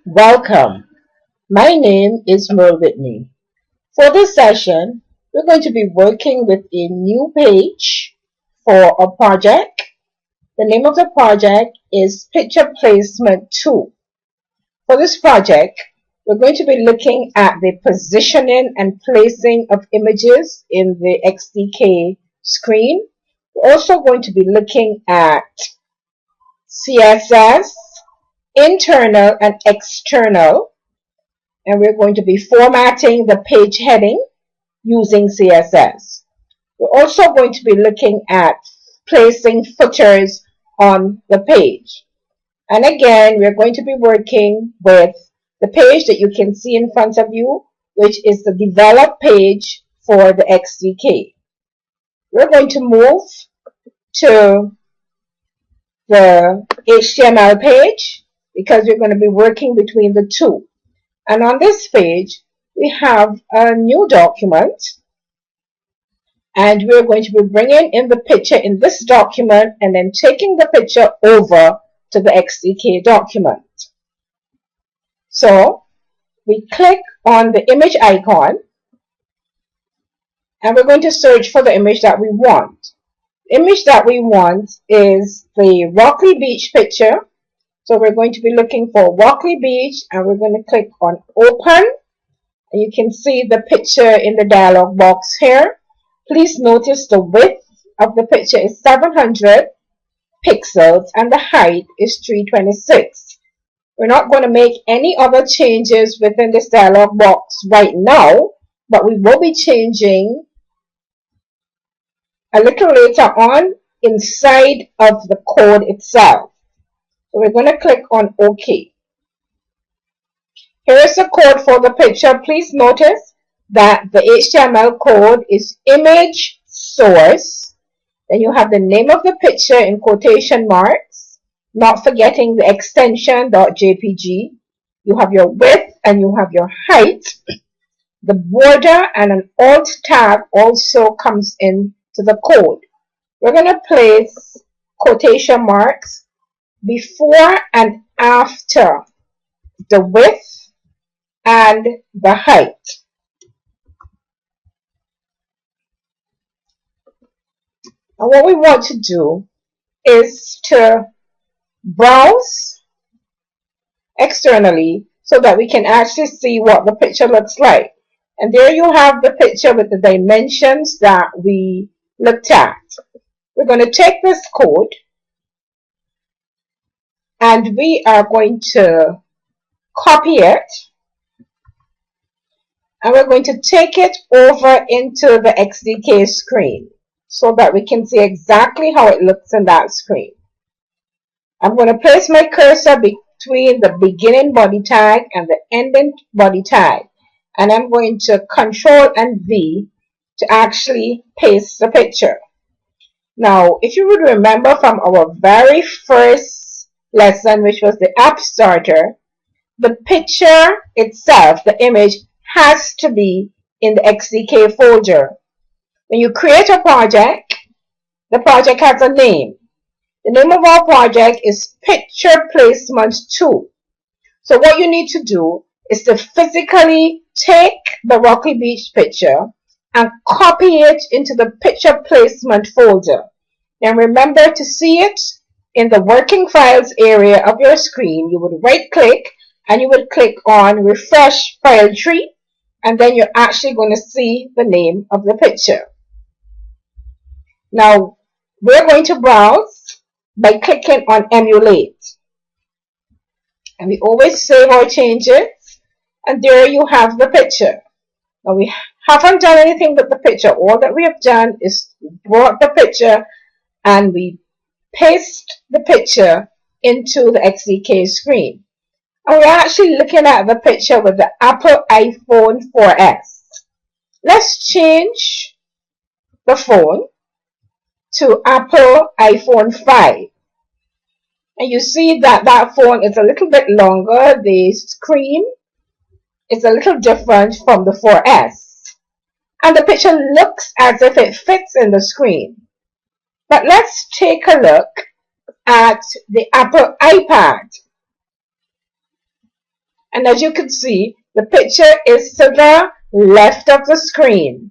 Welcome. My name is Merle Whitney. For this session, we're going to be working with a new page for a project. The name of the project is Picture Placement 2. For this project, we're going to be looking at the positioning and placing of images in the XDK screen. We're also going to be looking at CSS, internal and external, and we're going to be formatting the page heading using CSS. We're also going to be looking at placing footers on the page. And again, we're going to be working with the page that you can see in front of you, which is the develop page for the XDK. We're going to move to the HTML page because we're going to be working between the two. And on this page, we have a new document, and we're going to be bringing in the picture in this document and then taking the picture over to the XDK document. So we click on the image icon, and we're going to search for the image that we want. The image that we want is the Rocky Beach picture. So we're going to be looking for Rocky Beach, and we're going to click on open. And you can see the picture in the dialog box here. Please notice the width of the picture is 700 pixels and the height is 326. We're not going to make any other changes within this dialog box right now, but we will be changing a little later on inside of the code itself. So we're going to click on OK. Here is the code for the picture. Please notice that the HTML code is image source. Then you have the name of the picture in quotation marks, not forgetting the extension .jpg. You have your width and you have your height. The border and an alt tab also comes into the code. We're going to place quotation marks before and after the width and the height. And what we want to do is to browse externally so that we can actually see what the picture looks like. And there you have the picture with the dimensions that we looked at. We're going to take this code and we are going to copy it, and we're going to take it over into the XDK screen so that we can see exactly how it looks in that screen. I'm going to place my cursor between the beginning body tag and the ending body tag, and I'm going to Control and V to actually paste the picture. Now, if you would remember from our very first lesson, which was the app starter, the picture itself, the image, has to be in the XDK folder. When you create a project, the project has a name. The name of our project is Picture Placement 2. So what you need to do is to physically take the Rocky Beach picture and copy it into the Picture Placement folder. Now remember, to see it in the working files area of your screen, you would right click and you would click on Refresh File Tree, and then you're actually going to see the name of the picture. Now we're going to browse by clicking on Emulate, and we always save our changes, and there you have the picture. Now we haven't done anything with the picture. All that we have done is brought the picture and we paste the picture into the XDK screen. And we're actually looking at the picture with the Apple iPhone 4S. Let's change the phone to Apple iPhone 5. And you see that that phone is a little bit longer. The screen is a little different from the 4S. And the picture looks as if it fits in the screen. But let's take a look at the Apple iPad. And as you can see, the picture is to the left of the screen.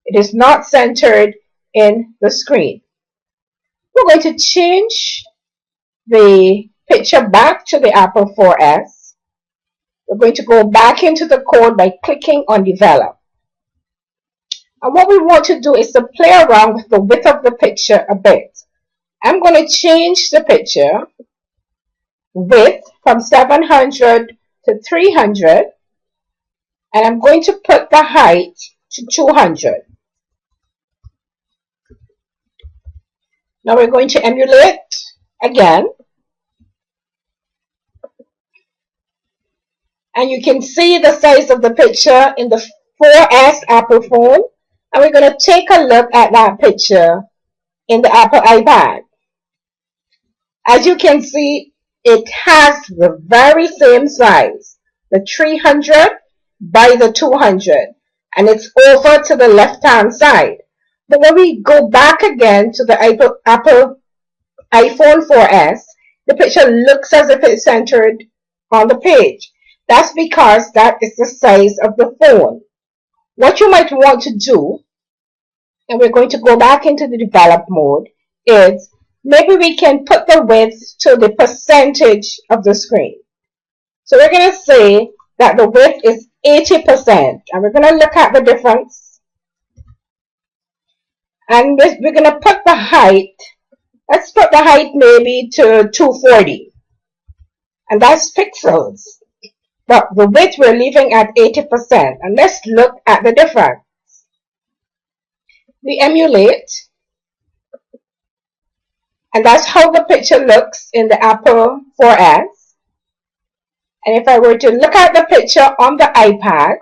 It is not centered in the screen. We're going to change the picture back to the Apple 4S. We're going to go back into the code by clicking on Develop. And what we want to do is to play around with the width of the picture a bit. I'm going to change the picture width from 700 to 300, and I'm going to put the height to 200. Now we're going to emulate again, and you can see the size of the picture in the 4S Apple phone, and we're going to take a look at that picture in the Apple iPad. As you can see, it has the very same size, the 300 by the 200, and it's over to the left-hand side. But when we go back again to the Apple iPhone 4S, the picture looks as if it's centered on the page. That's because that is the size of the phone. What you might want to do, and we're going to go back into the develop mode, is maybe we can put the width to the percentage of the screen. So we're going to say that the width is 80%, and we're going to look at the difference. And we're going to put the height, let's put the height maybe to 240, and that's pixels. But the width we're leaving at 80%, and let's look at the difference. We emulate, and that's how the picture looks in the Apple 4S. And if I were to look at the picture on the iPad,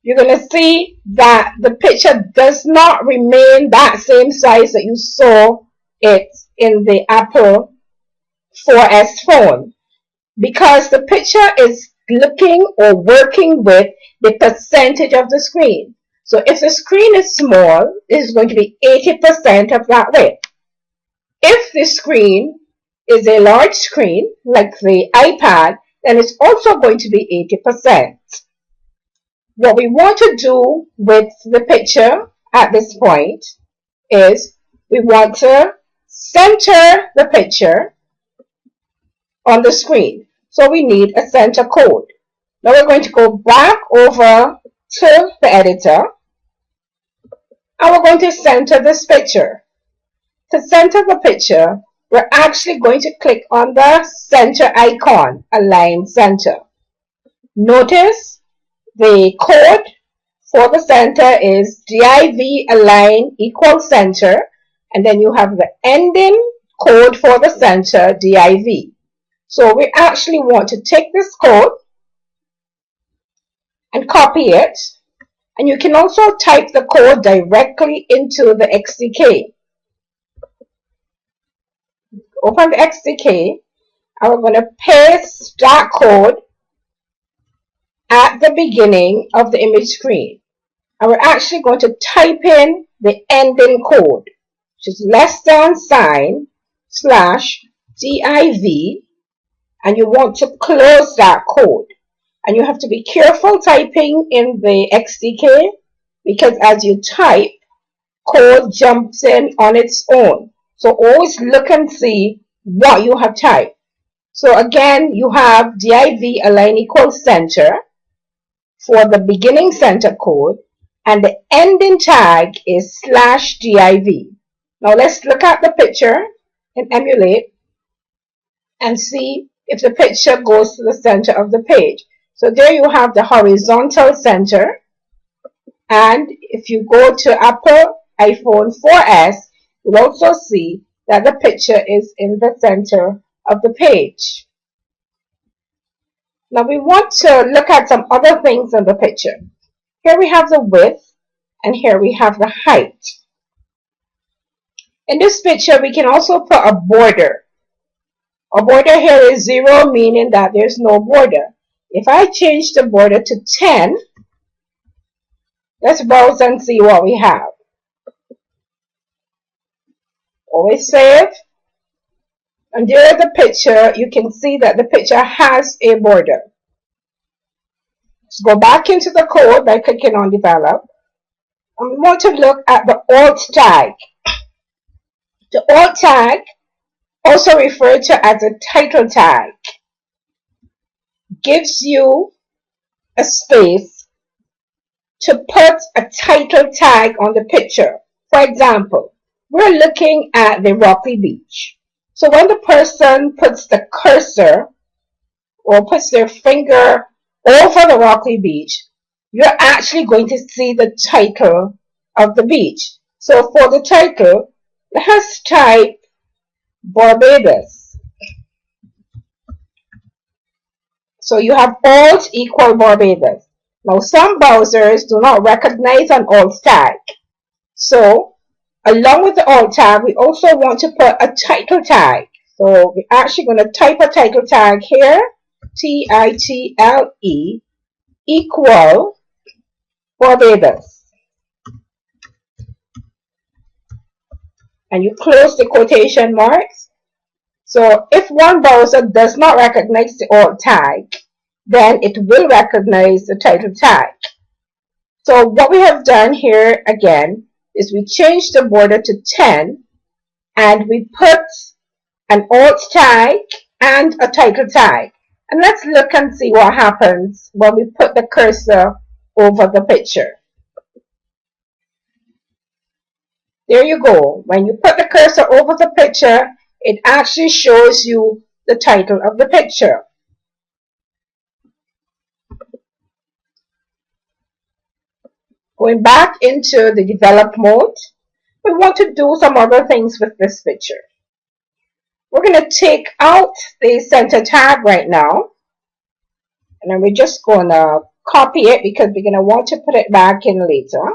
you're going to see that the picture does not remain that same size that you saw it in the Apple 4S phone, because the picture is looking or working with the percentage of the screen. So if the screen is small, it is going to be 80% of that width. If the screen is a large screen, like the iPad, then it's also going to be 80%. What we want to do with the picture at this point is we want to center the picture on the screen. So we need a center code. Now we're going to go back over to the editor, and we're going to center this picture. To center the picture, we're actually going to click on the center icon, Align Center. Notice the code for the center is div align equals center, and then you have the ending code for the center, div. So we actually want to take this code and copy it, and you can also type the code directly into the XDK. Open the XDK, and we're going to paste that code at the beginning of the image screen. And we're actually going to type in the ending code, which is # /div, and you want to close that code. And you have to be careful typing in the XDK, because as you type, code jumps in on its own. So always look and see what you have typed. So again, you have div align equals center for the beginning center code, and the ending tag is /div. Now let's look at the picture and emulate and see if the picture goes to the center of the page. So there you have the horizontal center, and if you go to Apple iPhone 4S, you'll also see that the picture is in the center of the page. Now we want to look at some other things in the picture. Here we have the width, and here we have the height. In this picture, we can also put a border. A border here is 0, meaning that there's no border. If I change the border to 10, let's browse and see what we have. Always save. And there the picture, you can see that the picture has a border. Let's go back into the code by clicking on develop. And we want to look at the alt tag. The alt tag, also referred to as a title tag, gives you a space to put a title tag on the picture. For example, we're looking at the rocky beach. So when the person puts the cursor or puts their finger over the rocky beach, you're actually going to see the title of the beach. So for the title, let's type Barbados. So you have alt equal Barbados. Now some browsers do not recognize an alt tag. So along with the alt tag, we also want to put a title tag. So we're actually going to type a title tag here, title equal Barbados. And you close the quotation marks. So if one browser does not recognize the alt tag, then it will recognize the title tag. So what we have done here again is we changed the border to 10 and we put an alt tag and a title tag. And let's look and see what happens when we put the cursor over the picture. There you go. When you put the cursor over the picture, it actually shows you the title of the picture. Going back into the develop mode, we want to do some other things with this picture. We're going to take out the center tag right now, and then we're just going to copy it because we're going to want to put it back in later.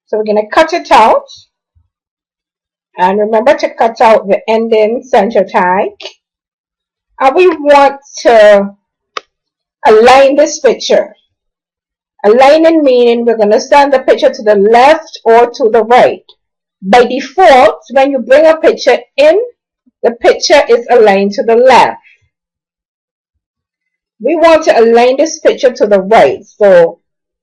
So we're going to cut it out, and remember to cut out the ending center tag. And we want to align this picture. Aligning meaning we're going to send the picture to the left or to the right. By default, when you bring a picture in, the picture is aligned to the left. We want to align this picture to the right. So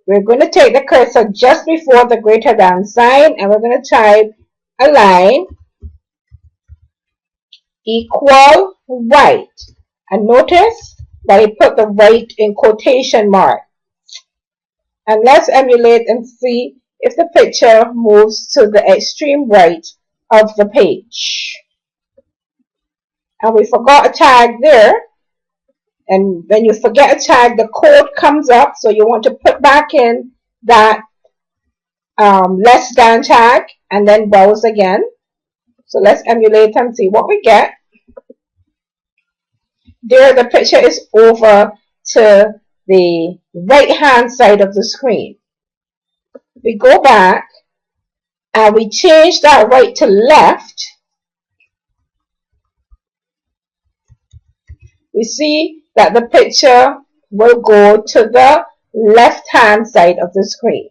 we're going to take the cursor just before the greater than sign and we're going to type align equal right. And notice that I put the right in quotation mark. And let's emulate and see if the picture moves to the extreme right of the page. And we forgot a tag there. And when you forget a tag, the code comes up. So you want to put back in that less than tag and then browse again. So let's emulate and see what we get. There, the picture is over to the right hand side of the screen. We go back and we change that right to left. We see that the picture will go to the left hand side of the screen.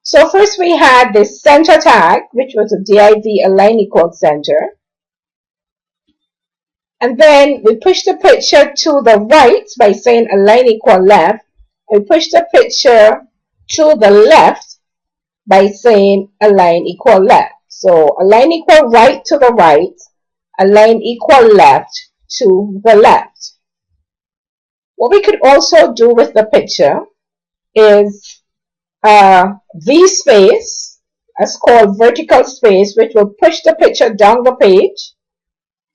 So first we had the center tag, which was a div align equal center. And then we push the picture to the right by saying align equal left. We push the picture to the left by saying align equal left. So align equal right to the right, align equal left to the left. What we could also do with the picture is V space, as called vertical space, which will push the picture down the page.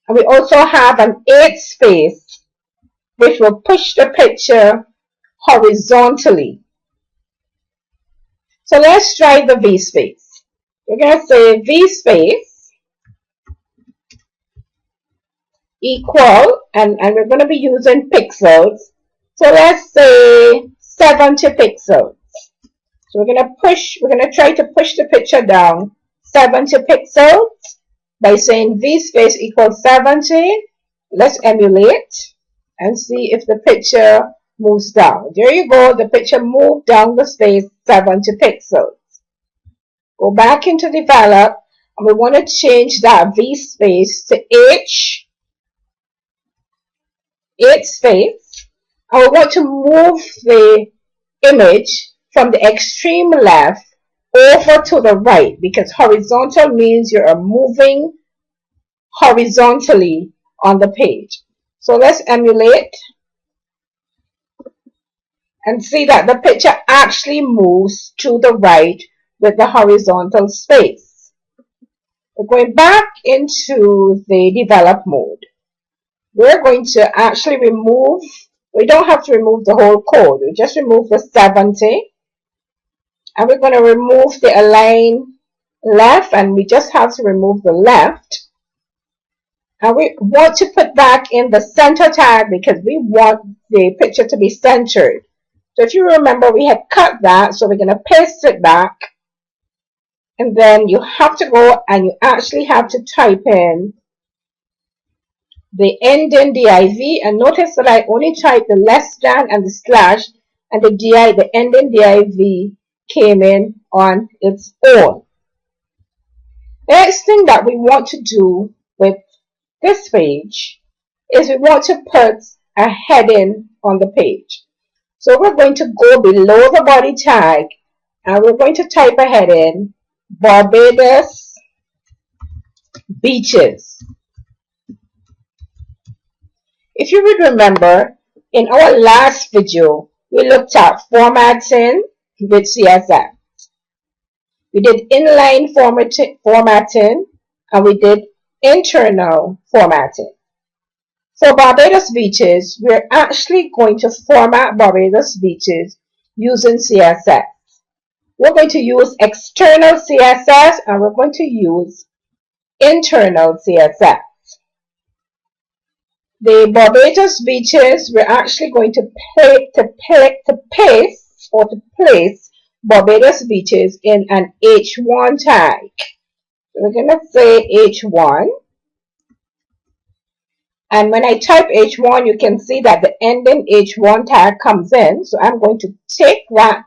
And we also have an 8 space, which will push the picture horizontally. So let's try the V space. We're going to say V space equal, and we're going to be using pixels. So let's say 70 pixels. So we're going to try to push the picture down 70 pixels by saying V space equals 70. Let's emulate and see if the picture moves down. There you go. The picture moved down the space 70 pixels. Go back into develop, and we want to change that V space to H space, and we want to move the image from the extreme left over to the right, because horizontal means you're moving horizontally on the page. So let's emulate and see that the picture actually moves to the right with the horizontal space. We're going back into the develop mode. We're going to actually remove, we don't have to remove the whole code, we just remove the 70, and we're going to remove the align left, and we just have to remove the left, and we want to put back in the center tag because we want the picture to be centered. So if you remember, we had cut that, so we're going to paste it back, and then you have to go and you actually have to type in the ending div, and notice that I only typed the less than and the slash, and the ending div came in on its own. The next thing that we want to do with this page is we want to put a heading on the page. So we're going to go below the body tag, and we're going to type a heading, Barbados Beaches. If you would remember, in our last video, we looked at formatting with CSS. We did inline formatting, and we did internal formatting. For Barbados Beaches, we're actually going to format Barbados Beaches using CSS. We're going to use external CSS, and we're going to use internal CSS. The Barbados Beaches, we're actually going to place Barbados Beaches in an H1 tag. So we're going to say H1. And when I type H1, you can see that the ending H1 tag comes in. So I'm going to take that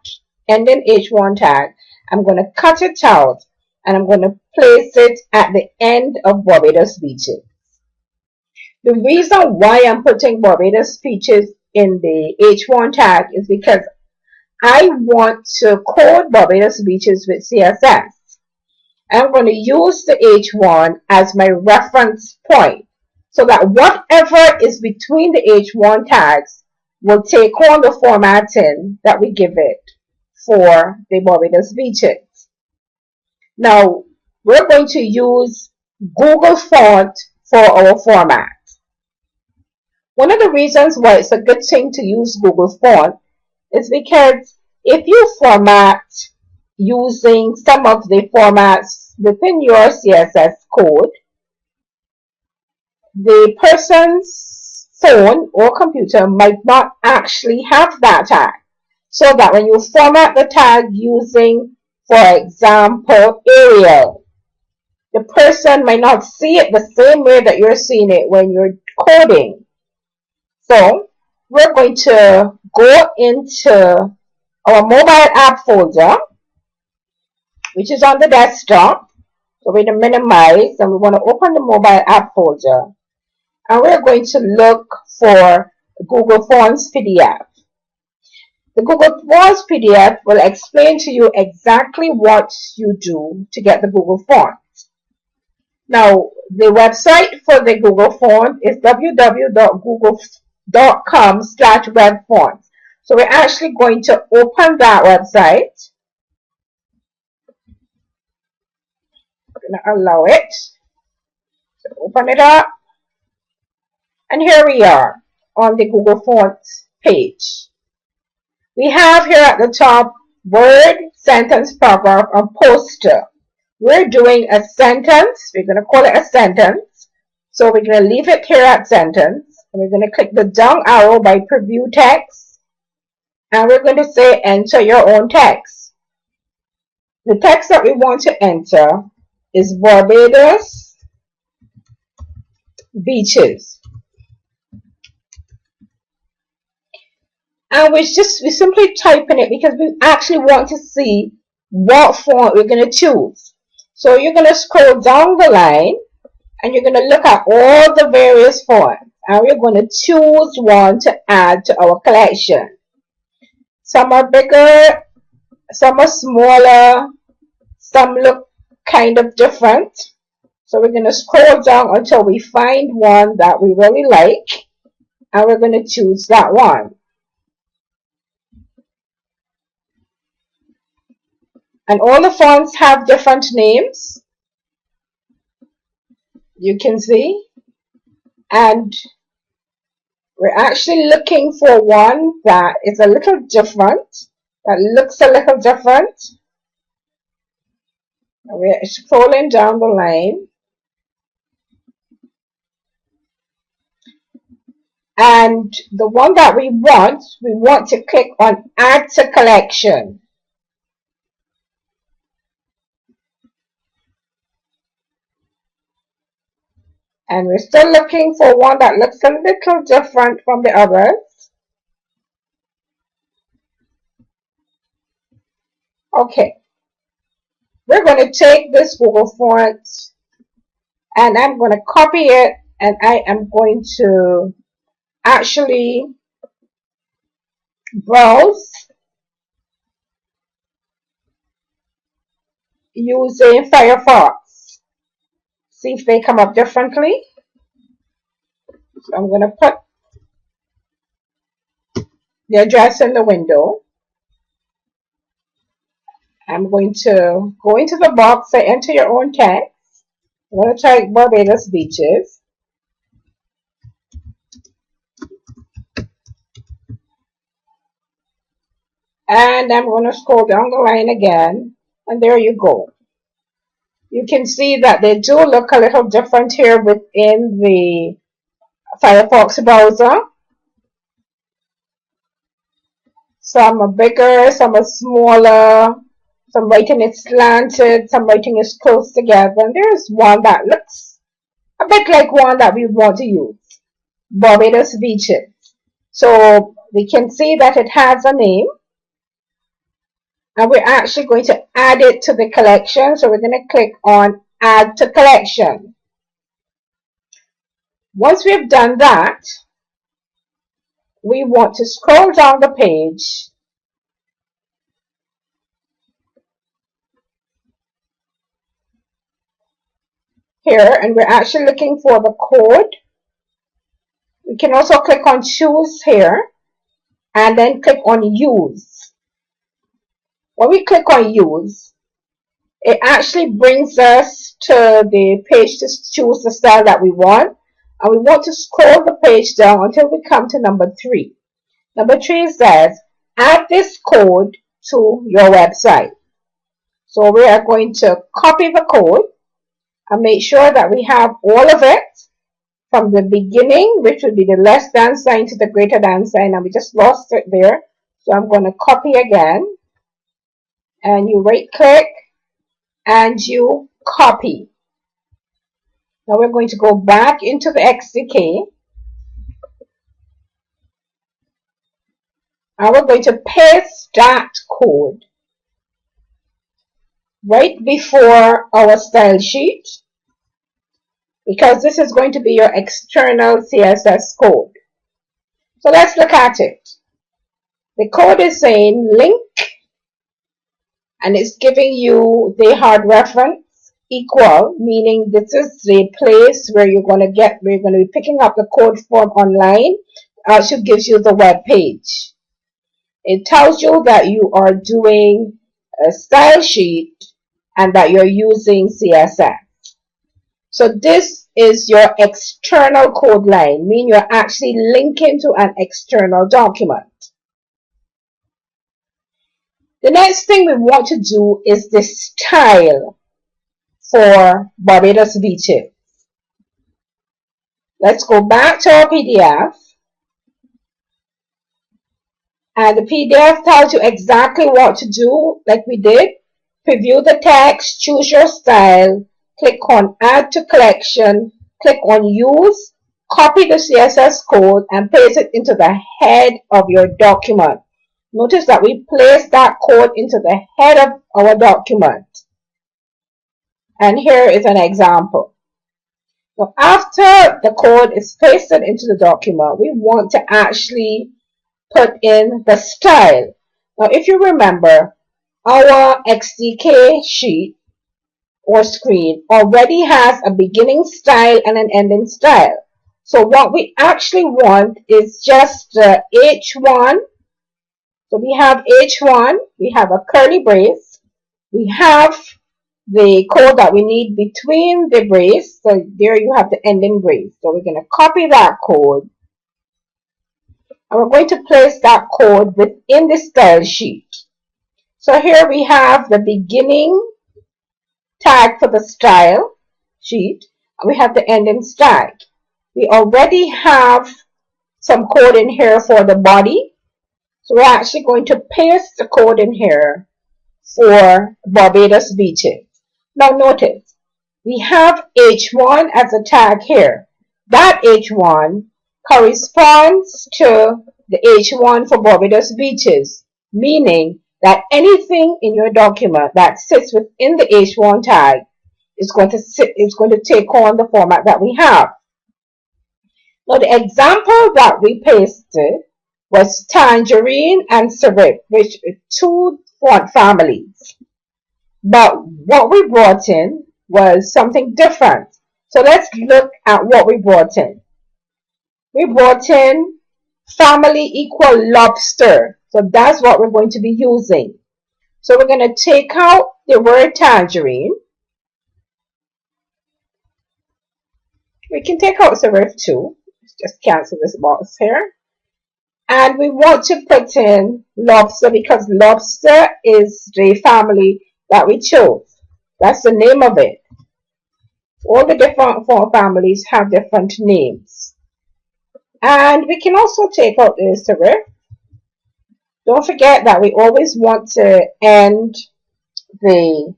ending H1 tag, I'm going to cut it out, and I'm going to place it at the end of Barbados Beaches. The reason why I'm putting Barbados Beaches in the H1 tag is because I want to code Barbados Beaches with CSS. I'm going to use the H1 as my reference point, so that whatever is between the H1 tags will take on the formatting that we give it for the Barbados Beaches. Now, we're going to use Google Font for our format. One of the reasons why it's a good thing to use Google Font is because if you format using some of the formats within your CSS code, the person's phone or computer might not actually have that tag. So that when you format the tag using, for example, Arial, the person might not see it the same way that you're seeing it when you're coding. So we're going to go into our mobile app folder, which is on the desktop. So we're going to minimize, and we want to open the mobile app folder. And we're going to look for Google Fonts PDF. The Google Fonts PDF will explain to you exactly what you do to get the Google Font. Now, the website for the Google Font is www.google.com/webfonts. So we're actually going to open that website. We're going to allow it. So open it up. And here we are on the Google Fonts page. We have here at the top word, sentence, paragraph, and poster. We're doing a sentence. We're going to call it a sentence. So we're going to leave it here at sentence. And we're going to click the down arrow by preview text. And we're going to say enter your own text. The text that we want to enter is Barbados Beaches. And we simply type in it because we actually want to see what font we're going to choose. So you're going to scroll down the line and you're going to look at all the various fonts, and we're going to choose one to add to our collection. Some are bigger, some are smaller, some look kind of different. So we're going to scroll down until we find one that we really like, and we're going to choose that one. And all the fonts have different names, you can see. And we're actually looking for one that is a little different, that looks a little different. We're scrolling down the line. And the one that we want to click on Add to Collection. And we're still looking for one that looks a little different from the others. Okay. We're going to take this Google font and I'm going to copy it, and I am going to actually browse using Firefox. See if they come up differently. So I'm going to put the address in the window. I'm going to go into the box and enter your own text. I'm going to type Barbados Beaches. And I'm going to scroll down the line again. And there you go. You can see that they do look a little different here within the Firefox browser. Some are bigger, some are smaller, some writing is slanted, some writing is close together. And there's one that looks a bit like one that we want to use, Barbados Beaches. So we can see that it has a name, and we're actually going to add it to the collection. So we're going to click on Add to Collection. Once we've done that, we want to scroll down the page here, and we're actually looking for the code. We can also click on Choose here and then click on Use. When we click on Use, it actually brings us to the page to choose the style that we want, and we want to scroll the page down until we come to number 3. Number 3 says, add this code to your website. So we are going to copy the code and make sure that we have all of it from the beginning, which would be the less than sign to the greater than sign, and we just lost it there. So I'm going to copy again, and you right click and you copy. Now we're going to go back into the XDK, and we're going to paste that code right before our style sheet, because this is going to be your external CSS code. So let's look at it. The code is saying link, and it's giving you the hard reference equal, meaning this is the place where you're going to be picking up the code from online. Also gives you the web page. It tells you that you are doing a style sheet and that you're using CSS. So this is your external code line, meaning you're actually linking to an external document. The next thing we want to do is the style for Barbados Beaches. Let's go back to our PDF. And the PDF tells you exactly what to do, like we did. Preview the text, choose your style, click on Add to Collection, click on Use, copy the CSS code, and paste it into the head of your document. Notice that we place that code into the head of our document. And here is an example. So after the code is pasted into the document, we want to actually put in the style. Now, if you remember, our XDK sheet or screen already has a beginning style and an ending style. So what we actually want is just H1. So we have H1, we have a curly brace, we have the code that we need between the brace. So there you have the ending brace. So we're going to copy that code and we're going to place that code within the style sheet. So here we have the beginning tag for the style sheet and we have the ending tag. We already have some code in here for the body. So we're actually going to paste the code in here for Barbados Beaches. Now notice, we have H1 as a tag here. That H1 corresponds to the H1 for Barbados Beaches, meaning that anything in your document that sits within the H1 tag is going to take on the format that we have. Now the example that we pasted was tangerine and serif, which are two font families. But what we brought in was something different. So let's look at what we brought in. We brought in family equal lobster. So that's what we're going to be using. So we're going to take out the word tangerine. We can take out serif too. Let's just cancel this box here. And we want to put in lobster because lobster is the family that we chose. That's the name of it. All the different font families have different names. And we can also take out the serif. Don't forget that we always want to end the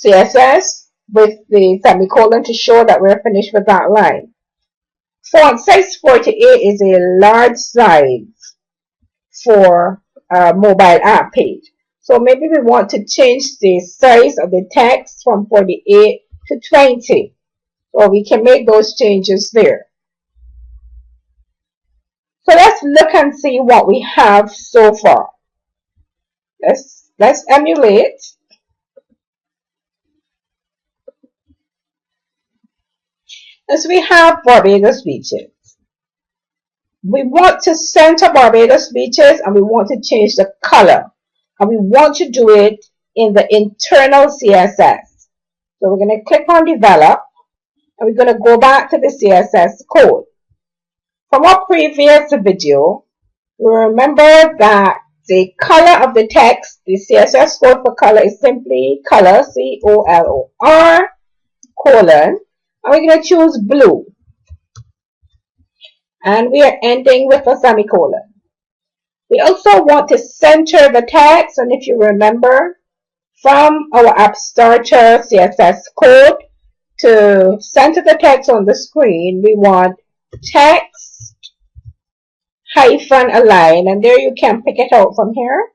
CSS with the semicolon to show that we're finished with that line. Font size 48 is a large size for a mobile app page. So maybe we want to change the size of the text from 48 to 20. So we can make those changes there. So let's look and see what we have so far. Let's emulate. As we have Barbados Beaches. We want to center Barbados Beaches and we want to change the color. And we want to do it in the internal CSS. So we're going to click on develop and we're going to go back to the CSS code. From our previous video, we remember that the color of the text, the CSS code for color is simply color, C-O-L-O-R, colon, and we're going to choose blue. And we are ending with a semicolon. We also want to center the text, and if you remember, from our App Starter CSS code to center the text on the screen, we want text hyphen align, and there you can pick it out from here.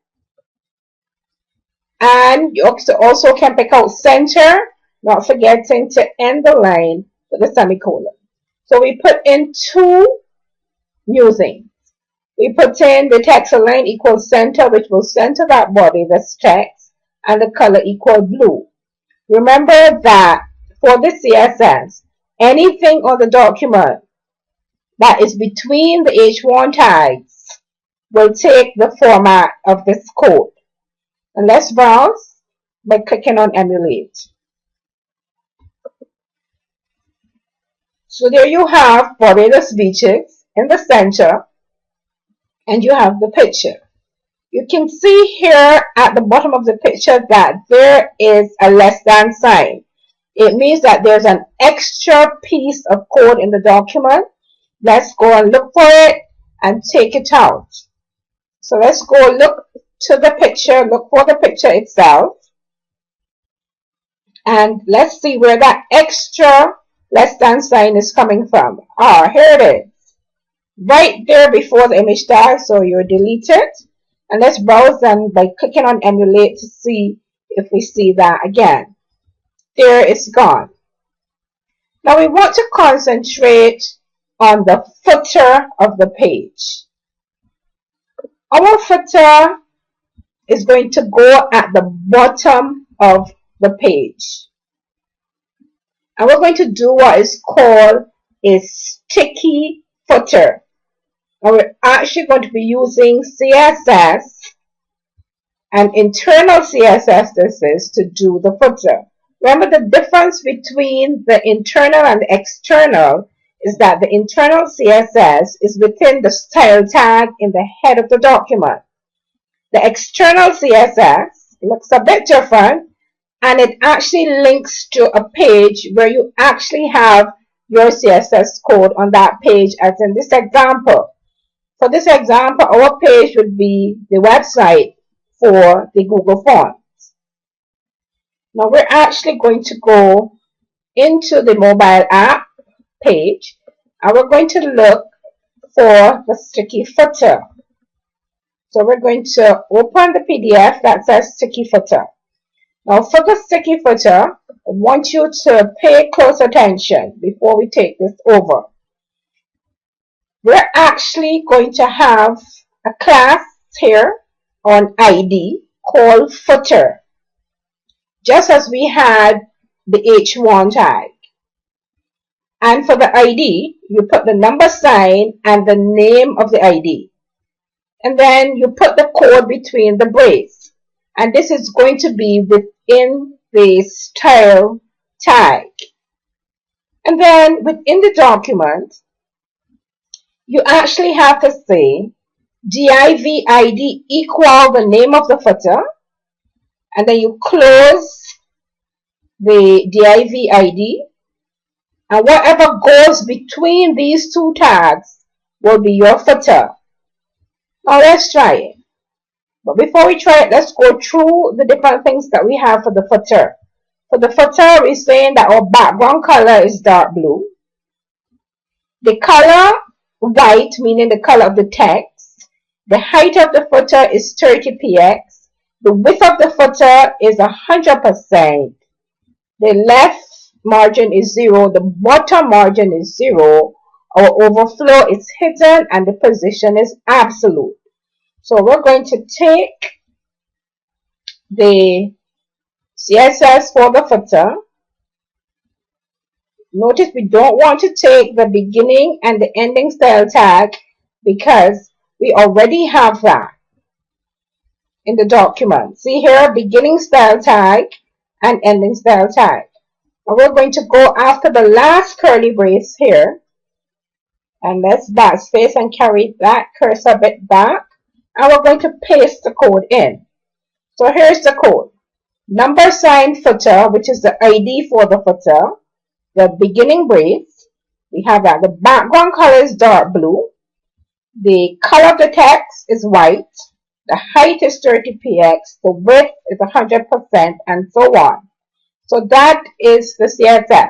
And you also can pick out center, not forgetting to end the line with a semicolon. So we put in two musings. We put in the text align equals center, which will center that body, this text, and the color equal blue. Remember that for the CSS, anything on the document that is between the H1 tags will take the format of this code. And let's browse by clicking on emulate. So there you have Barbados Beaches in the center, and you have the picture. You can see here at the bottom of the picture that there is a less than sign. It means that there's an extra piece of code in the document. Let's go and look for it and take it out. So let's go look to the picture, look for the picture itself. And let's see where that extra less than sign is coming from. Here it is. right there before the image tag, so you delete it. And let's browse them by clicking on emulate to see if we see that again. There, it's gone. Now we want to concentrate on the footer of the page. Our footer is going to go at the bottom of the page. And we're going to do what is called a sticky footer. And we're actually going to be using CSS, and internal CSS this is, to do the footer. Remember, the difference between the internal and the external is that the internal CSS is within the style tag in the head of the document. The external CSS looks a bit different, and it actually links to a page where you actually have your CSS code on that page, as in this example. For this example, our page would be the website for the Google Fonts. Now we're actually going to go into the mobile app page, and we're going to look for the sticky footer. So we're going to open the PDF that says sticky footer. Now for the sticky footer, I want you to pay close attention before we take this over. We're actually going to have a class here on ID called footer, just as we had the H1 tag. And for the ID, you put the number sign and the name of the ID. And then you put the code between the brace. And this is going to be within the style tag. And then within the document, you actually have to say div ID equal the name of the footer, and then you close the div ID, and whatever goes between these two tags will be your footer. Now let's try it. But before we try it, let's go through the different things that we have for the footer. For the footer, we're saying that our background color is dark blue. The color white, meaning the color of the text. The height of the footer is 30 px. The width of the footer is 100%. The left margin is 0. The bottom margin is 0. Our overflow is hidden, and the position is absolute. So we're going to take the CSS for the footer. Notice we don't want to take the beginning and the ending style tag because we already have that in the document. See here, beginning style tag and ending style tag. And we're going to go after the last curly brace here. And let's backspace and carry that cursor a bit back. And we're going to paste the code in. So here's the code. Number sign footer, which is the ID for the footer. The beginning brace, we have that. The background color is dark blue. The color of the text is white. The height is 30 px. The width is 100%, and so on. So that is the CSS.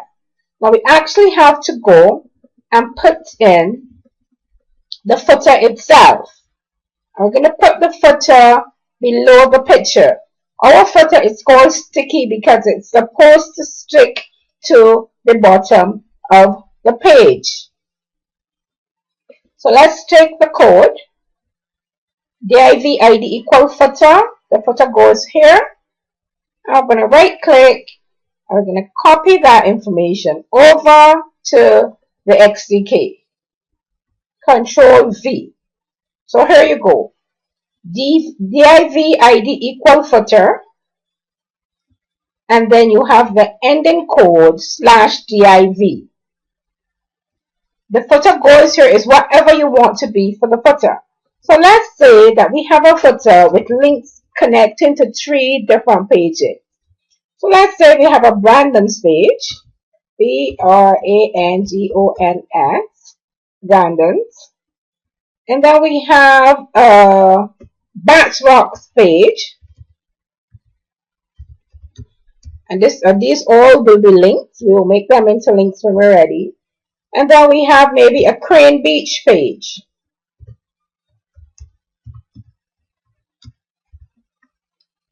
Now we actually have to go and put in the footer itself. I'm going to put the footer below the picture. Our footer is called sticky because it's supposed to stick to the bottom of the page. So let's take the code. Div ID equal footer. The footer goes here. I'm going to right click. I'm going to copy that information over to the XDK. Control V. So here you go. Div ID equal footer. And then you have the ending code /div. The footer goes here is whatever you want to be for the footer. So let's say that we have a footer with links connecting to 3 different pages. So let's say we have a Brandon's page, B-R-A-N-D-O-N-S, Brandon's. And then we have a Batrock's page. And these all will be linked. We will make them into links when we're ready. And then we have maybe a Crane Beach page.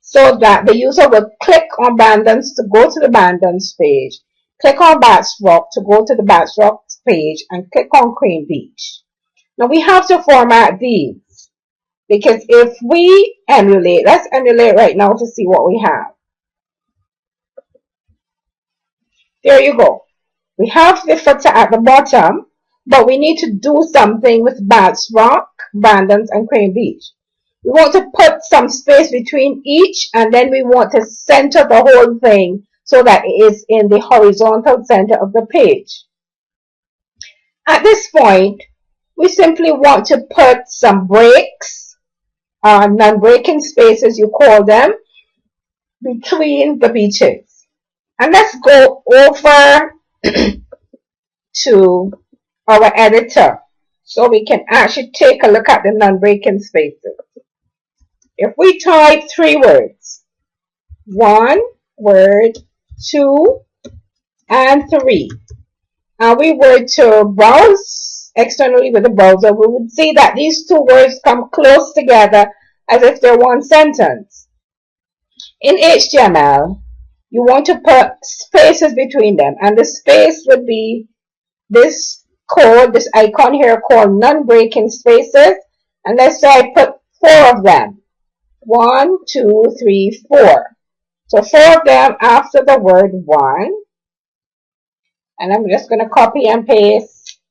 So that the user will click on Bandon's to go to the Bandon's page, click on Bats Rock to go to the Bats Rock page, and click on Crane Beach. Now we have to format these, because if we emulate, let's emulate right now to see what we have. There you go. We have the footer at the bottom, but we need to do something with Bats Rock, Bandon's, and Crane Beach. We want to put some space between each, and then we want to center the whole thing so that it is in the horizontal center of the page. At this point, we simply want to put some breaks, non-breaking spaces you call them, between the beaches. And let's go over to our editor so we can actually take a look at the non-breaking spaces. If we type 3 words, 1 word, 2, and 3, and we were to browse externally with the browser, we would see that these 2 words come close together as if they're one sentence. In HTML, you want to put spaces between them, and the space would be this code, this icon here called non-breaking spaces, and let's say I put 4 of them. 1, 2, 3, 4. So 4 of them after the word 1. And I'm just going to copy and paste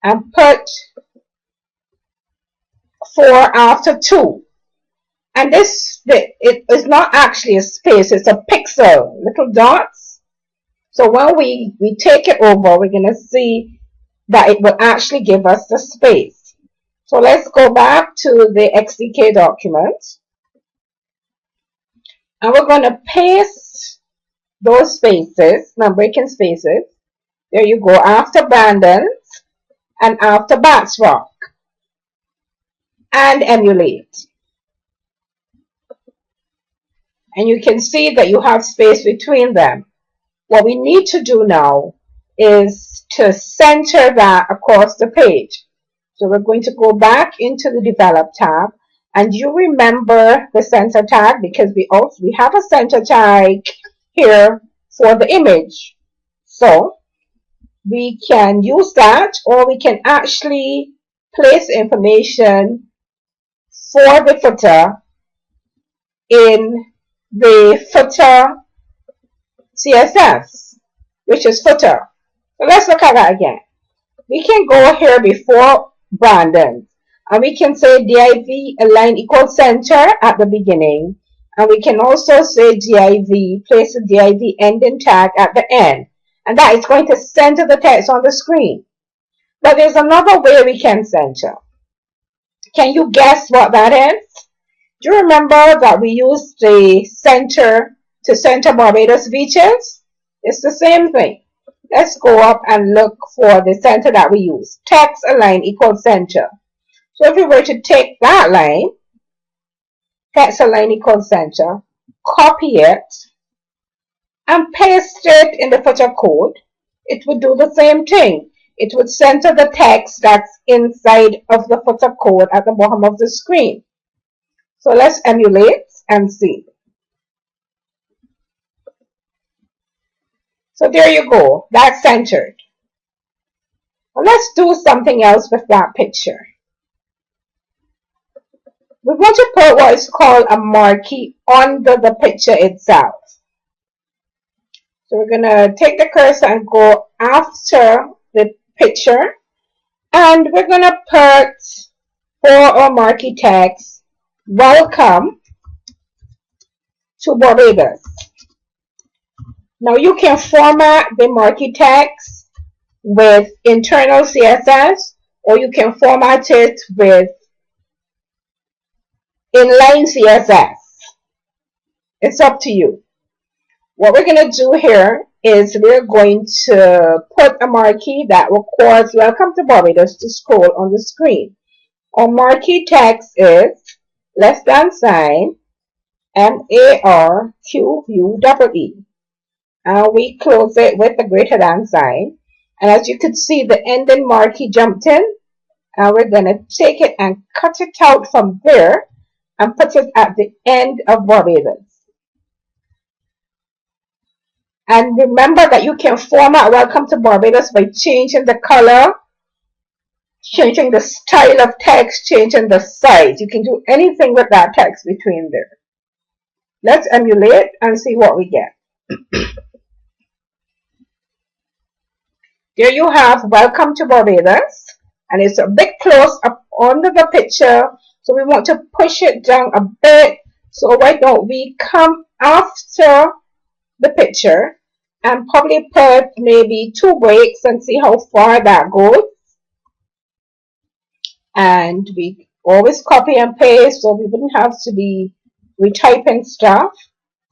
and put 4 after 2. And it is not actually a space, it's a pixel, little dots. So when we take it over, we're going to see that it will actually give us the space. So let's go back to the XDK document. And we're going to paste those spaces, non-breaking spaces. There you go, after Bandon's and after Bats Rock. And emulate. And you can see that you have space between them. What we need to do now is to center that across the page. So we're going to go back into the Develop tab, and you remember the center tag because we have a center tag here for the image. So we can use that, or we can actually place information for the footer in the footer CSS, which is footer. So let's look at that again. We can go here before Brandon, and we can say div align equals center at the beginning, and we can also say div, place a div ending tag at the end, and that is going to center the text on the screen. But there's another way we can center. Can you guess what that is? Do you remember that we used the center to center Barbados beaches? It's the same thing. Let's go up and look for the center that we use. Text align equals center. So if we were to take that line, text align equals center, copy it, and paste it in the footer code, it would do the same thing. It would center the text that's inside of the footer code at the bottom of the screen. So let's emulate and see. So there you go, that's centered. Well, let's do something else with that picture. We want to put what is called a marquee under the picture itself. So we're going to take the cursor and go after the picture, and we're going to put for our marquee text, welcome to Barbados. Now you can format the marquee text with internal CSS, or you can format it with inline CSS. It's up to you. What we're going to do here is we're going to put a marquee that will cause welcome to Barbados to scroll on the screen. Our marquee text is less than sign MARQUEE. And we close it with a greater than sign, And as you could see, the ending marquee jumped in. And we're going to take it and cut it out from there and put it at the end of Barbados. And remember that you can format Welcome to Barbados by changing the color, changing the style of text, changing the size. You can do anything with that text between there. Let's emulate and see what we get. There you have Welcome to Barbados, and it's a bit close up under the picture, so we want to push it down a bit. So why don't we come after the picture and probably put maybe 2 breaks and see how far that goes. And we always copy and paste, so we wouldn't have to be retyping stuff.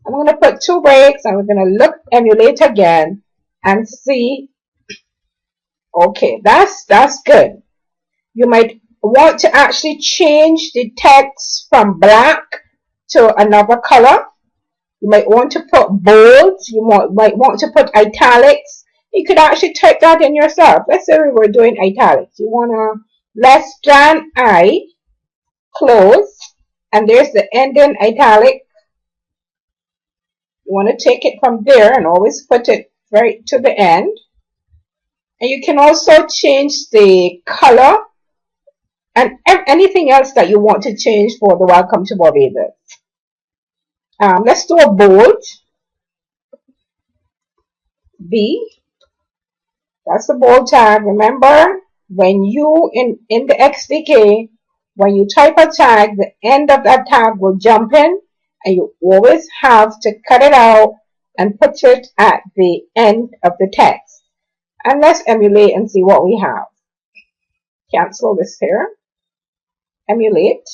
I'm going to put 2 breaks and we're going to emulate again and see. Okay, that's good. You might want to actually change the text from black to another color. You might want to put bold. You might want to put italics. You could actually type that in yourself. Let's say we were doing italics. You want to less than I, close, and there's the ending italic. You want to take it from there and always put it right to the end. And you can also change the color and anything else that you want to change for the Welcome to Barbados. Let's do a bold. B. That's the bold tag. Remember, when you in the XDK, when you type a tag, the end of that tag will jump in, and you always have to cut it out and put it at the end of the text. And let's emulate and see what we have. Cancel this here. Emulate.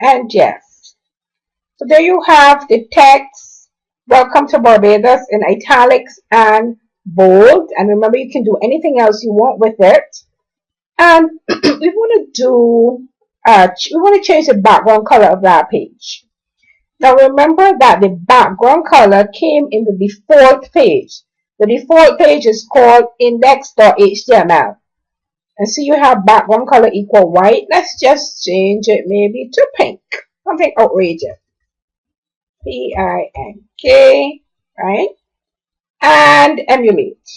And yes. So there you have the text, Welcome to Barbados, in italics and bold. And remember, you can do anything else you want with it. And we want to change the background color of that page. Now remember that the background color came in the default page. The default page is called index.html. And so you have background color equal white. Let's just change it maybe to pink. Something outrageous. P-I-N-K, right? And emulate.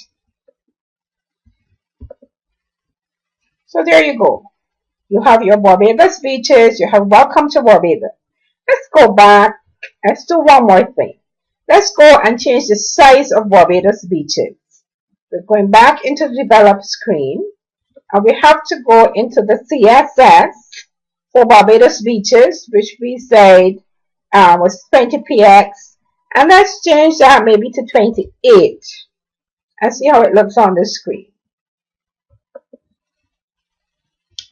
So there you go. You have your Barbados beaches. You have Welcome to Barbados. Let's go back. Let's do one more thing. Let's go and change the size of Barbados beaches. We're going back into the develop screen. And we have to go into the CSS for Barbados beaches, which we said was 20px. And let's change that maybe to 28. And see how it looks on the screen.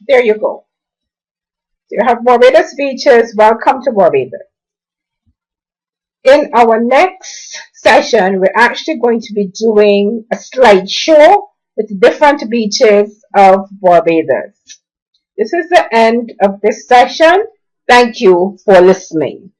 There you go. So you have Barbados beaches. Welcome to Barbados. In our next session, we're actually going to be doing a slideshow with different beaches of Barbados. This is the end of this session. Thank you for listening.